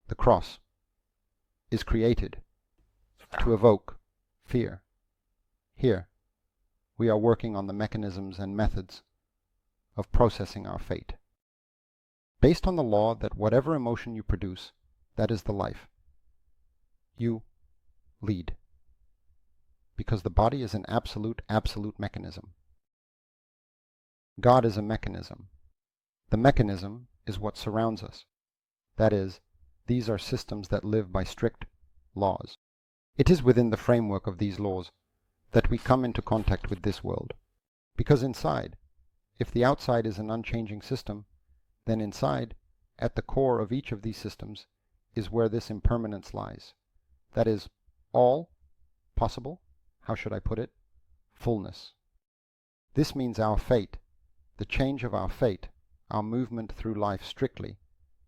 the cross, is created to evoke fear. Here, we are working on the mechanisms and methods of processing our fate, based on the law that whatever emotion you produce, that is the life you lead, because the body is an absolute mechanism. God is a mechanism. The mechanism is what surrounds us. That is, these are systems that live by strict laws. It is within the framework of these laws that we come into contact with this world. Because inside, if the outside is an unchanging system, then inside, at the core of each of these systems, is where this impermanence lies. That is, all possible, how should I put it, fullness. This means our fate, the change of our fate, our movement through life strictly,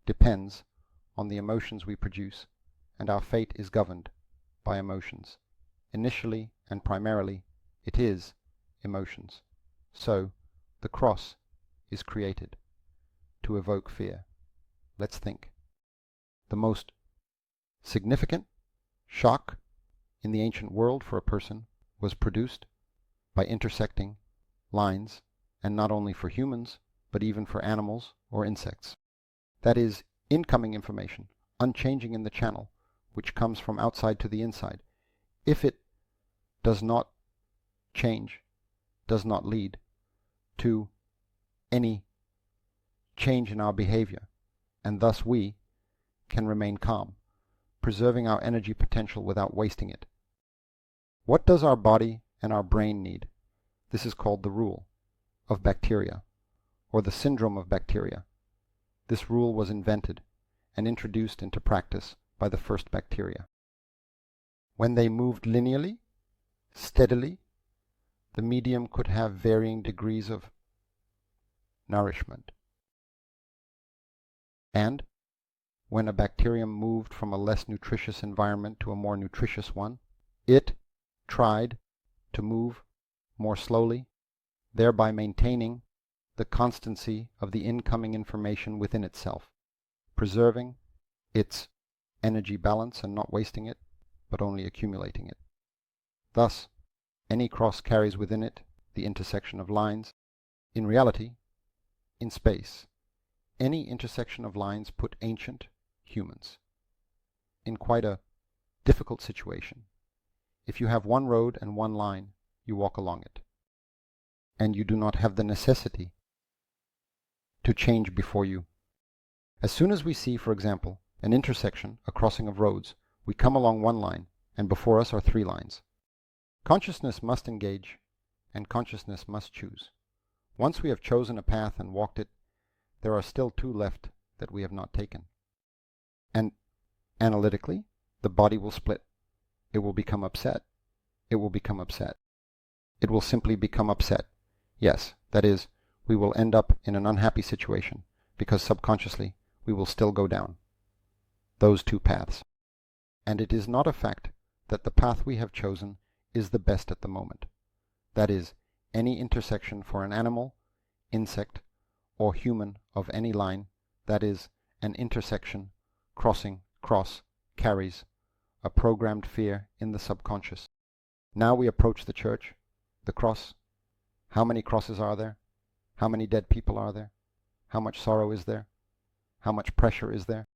depends on the emotions we produce, and our fate is governed by emotions. Initially and primarily, it is emotions. So, the cross is created to evoke fear. Let's think. The most significant shock in the ancient world for a person was produced by intersecting lines, and not only for humans, but even for animals or insects. That is, incoming information, unchanging in the channel, which comes from outside to the inside. If it does not change, does not lead to any change in our behavior, and thus we can remain calm, preserving our energy potential without wasting it. What does our body and our brain need? This is called the rule of bacteria, or the syndrome of bacteria. This rule was invented and introduced into practice by the first bacteria. When they moved linearly, steadily, the medium could have varying degrees of nourishment. And when a bacterium moved from a less nutritious environment to a more nutritious one, it tried to move more slowly, thereby maintaining the constancy of the incoming information within itself, preserving its energy balance and not wasting it, but only accumulating it. Thus, any cross carries within it the intersection of lines. In reality, in space, any intersection of lines put ancient humans in quite a difficult situation. If you have one road and one line, you walk along it, and you do not have the necessity to change before you. As soon as we see, for example, an intersection, a crossing of roads, we come along one line, and before us are three lines. Consciousness must engage, and consciousness must choose. Once we have chosen a path and walked it, there are still two left that we have not taken. And analytically, the body will split. It will become upset. It will become upset. It will simply become upset. Yes, that is, we will end up in an unhappy situation, because subconsciously we will still go down those two paths. And it is not a fact that the path we have chosen is the best at the moment. That is, any intersection for an animal, insect, or human of any line, that is, an intersection, cross, carries a programmed fear in the subconscious. Now we approach the church, the cross. How many crosses are there? How many dead people are there? How much sorrow is there? How much pressure is there?